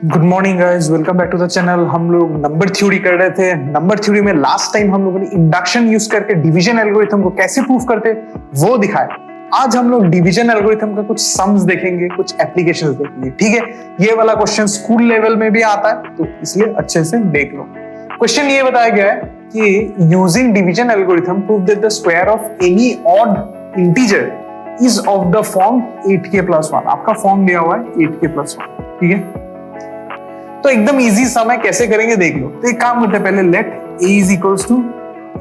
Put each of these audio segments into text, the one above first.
Good morning guys, welcome back to the channel. हम लोग number theory कर रहे थे। नंबर थ्योरी में लास्ट टाइम हम लोगों ने इंडक्शन यूज करके डिवीजन एल्गोरिथम को कैसे प्रूव करते वो दिखाया। आज हम लोग डिवीजन एल्गोरिथम का कुछ सम्स देखेंगे, कुछ एप्लीकेशंस देखेंगे। ठीक है, ये वाला क्वेश्चन स्कूल लेवल में भी आता है, तो इसलिए अच्छे से देख लो। क्वेश्चन ये बताया गया है कि using division algorithm prove that the square of any odd integer is of the form 8k+1। आपका फॉर्म दिया हुआ है 8k+1। ठीक है, तो एकदम इजी सम है, कैसे करेंगे देख लो। तो एक काम करते हैं, पहले let a is equals to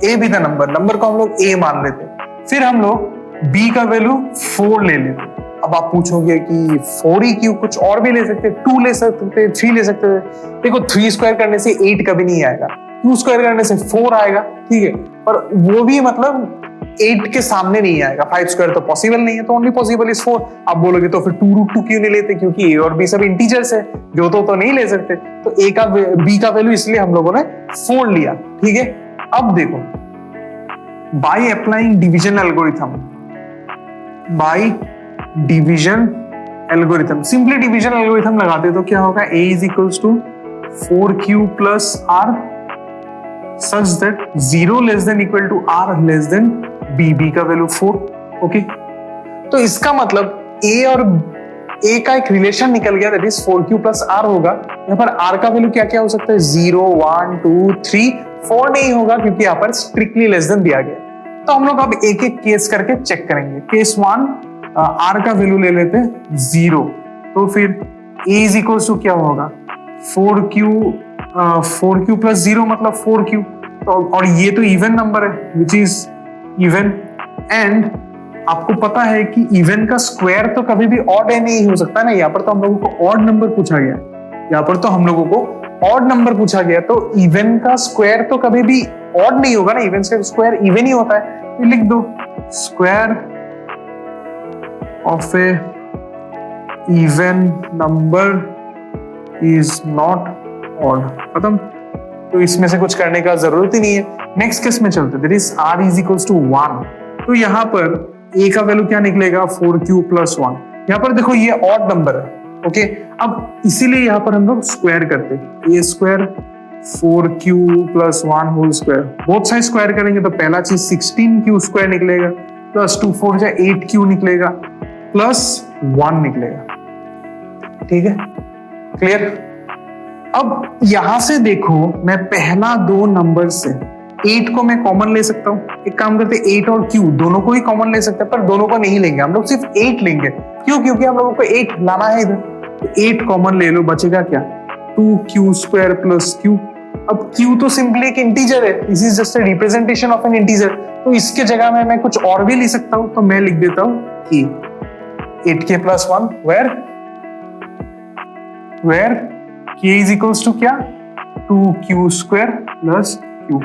a B the number को हम लोग a मान लेते हैं। फिर हम लोग b का वैल्यू 4 ले लेते हैं। अब आप पूछोगे कि 4 ही क्यों, कुछ और भी ले सकते, 2 ले सकते, 3 ले सकते। देखो 3 स्क्वायर करने से 8 कभी नहीं आएगा, 2 स्क्वायर करने से 4 आएगा। ठीक है, पर वो भी मतलब 8 के सामने नहीं आएगा। 5 स्क्वायर तो पॉसिबल नहीं है, तो ओनली पॉसिबल इज 4। आप बोलोगे तो फिर 2√2 क्यों नहीं लेते, क्योंकि a और b सब इंटीजर्स है, जो तो नहीं ले सकते। तो a का b का वैल्यू इसलिए हम लोगों ने 4 लिया। ठीक है, अब देखो by applying division algorithm, by division algorithm, simply division algorithm लगाते तो क्या होगा, a is equals to 4q plus r such that 0 less than equal to r less than b का वैल्यू 4। ओके, तो इसका मतलब a और a का एक रिलेशन निकल गया, that is 4q plus r होगा। यहाँ पर r का वैल्यू क्या क्या हो सकता है, 0, 1, 2, 3, 4 नहीं होगा, क्योंकि यहाँ पर स्ट्रिक्टली लेस देन दिया गया। तो हम लोग अब एक एक केस करके चेक करेंगे। केस 1, r का वैल्यू ले लेते हैं 0, तो फिर a इज इक्वल टू क्या होगा, 4q प्लस 0 मतलब 4q। तो और ये तो इवन नंबर है, विच इज इवन। एंड आपको पता है कि इवन का स्क्वायर तो कभी भी ऑड नहीं हो सकता ना। यहाँ पर तो हम लोगों को ऑड नंबर पूछा गया, यहाँ पर तो हम लोगों को ऑड नंबर पूछा गया, तो इवन का स्क्वायर तो कभी भी ऑड नहीं होगा ना, इवन का स्क्वायर इवन ही होता है। तो लिख दो square of A even number is not odd, खत्म। तो इसमें से कुछ करने का जरूरत ही नहीं है। नेक्स्ट केस में चलते, that is r is equals to 1। तो यहाँ पर a का वैल्यू क्या निकलेगा, 4q प्लस 1। यहाँ पर देखो ये ऑड नंबर है। ओके, अब इसीलिए यहाँ पर हम लोग स्क्वायर करते हैं, a square 4q plus 1 whole square. Both side square करेंगे तो पहला चीज 16q स्क्वायर निकलेगा, प्लस 2 4 जा 8q निकलेगा, प्लस 1 निकलेगा। ठीक है, क्लियर। अब यहां से देखो, मैं पहला 2 नंबर से 8 को मैं कॉमन ले सकता हूं। एक काम करते, 8 और q दोनों को ही कॉमन ले सकते हैं, पर दोनों को नहीं लेंगे हम लोग, सिर्फ 8 लेंगे। क्यों, क्योंकि हम लोगों को 8 लाना है इधर। तो 8 कॉमन ले लो, बचेगा क्या, 2q स्क्वायर प्लस q। अब q तो सिंपली एक इंटीजर है, this is just a representation of N integer. तो इसके जगह में मैं कुछ और भी ले सकता हूं, तो मैं लिख देता हूं कि 8k+1 where k is equals to क्या, 2q स्क्वायर प्लस q।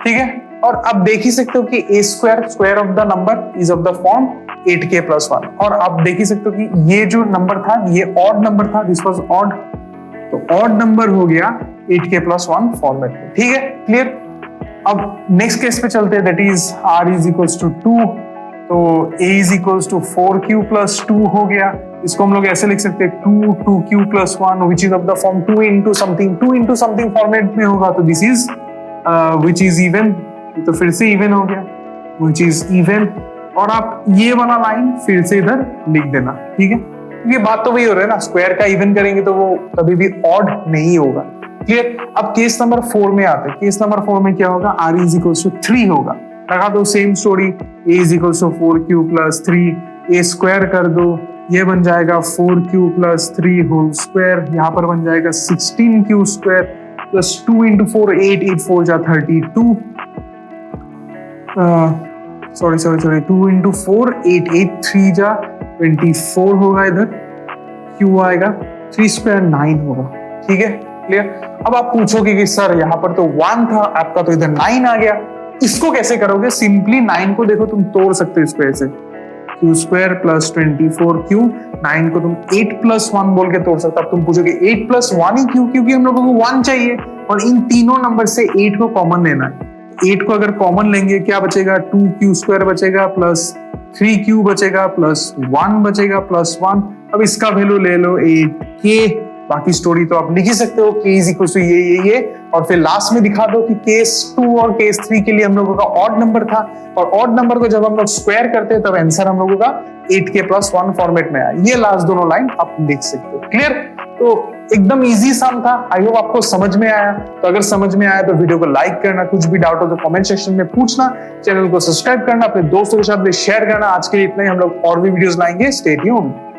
ठीक है, और अब देख ही सकते हो कि a square square of the number is of the form 8k+1। और आप देख ही सकते हो कि ये जो नंबर था ये ऑड नंबर था, दिस वाज ऑड, तो ऑड नंबर हो गया 8k+1 फॉर्मेट में। ठीक है, क्लियर। अब नेक्स्ट केस पे चलते हैं, that is r is equals to 2। तो a is equals to 4q plus 2 हो गया। इसको हम लोग ऐसे लिख सकते हैं 2q plus 1 which is of the form 2 into something format में होगा, तो this is which is even, तो फिर से इवन हो गया, विच इज इवन। और आप ये वाला लाइन फिर से इधर लिख देना। ठीक है, क्योंकि बात तो वही हो रहा है ना, स्क्वायर का इवन करेंगे तो वो कभी भी ऑड नहीं होगा। क्लियर। अब केस नंबर 4 में आते हैं। केस नंबर 4 में क्या होगा, r इज इक्वल्स टू 3 होगा। लगा दो same story, a is equals to 4q plus 3, a square कर दो, ये बन जाएगा 4q प्लस 3 होल स्क्वायर। यहाँ पर बन जाएगा 16q स्क्वायर प्लस 2 इंटू 4 8, 8 4 जा 32, सॉरी 2 इंटू 4 8, 8 3 जा 24 होगा, इधर q आएगा 3 स्क्वायर 9 होगा। ठीक है, क्लियर। अब आप पूछोगे कि सर यहाँ पर तो 1 था आपका, तो इधर 9 आ गया, इसको कैसे करोगे। सिंपली 9 को देखो तुम तोड़ सकते हो इस पे, ऐसे q स्क्वायर प्लस 24q, 9 को तुम 8 प्लस 1 बोल के तोड़ सकते हो। अब तुम पूछोगे 8 प्लस 1 ही क्यों, क्योंकि हम लोगों को 1 चाहिए और इन तीनों नंबर से 8 को कॉमन लेना है। 8 को अगर कॉमन लेंगे क्या बचेगा, 2q स्क्वायर बचेगा प्लस 3q बचेगा प्लस 1 बचेगा प्लस 1। अब इसका वैल्यू ले लो 8k बाकी स्टोरी तो आप लिख ही सकते हो, k इज इक्वल टू ये और फिर लास्ट में दिखा दो कि केस 2 और केस 3 के लिए हम लोगों का ऑड नंबर था और ऑड नंबर को जब हम लोग स्क्वायर करते हैं तब आंसर हम लोगों का 8k + 1 फॉर्मेट में आया। ये लास्ट दोनों लाइन आप लिख सकते हो। क्लियर? तो एकदम इजी सम था। आई होप आपको समझ में आया। तो अगर समझ में आया तो वीडियो को लाइक करना, कुछ भी डाउट हो तो कमेंट सेक्शन में पूछना, चैनल को सब्सक्राइब करना, अपने दोस्तों के साथ भी शेयर करना। आज के लिए इतना ही, हम लोग और भी वीडियोस लाएंगे। Stay tuned.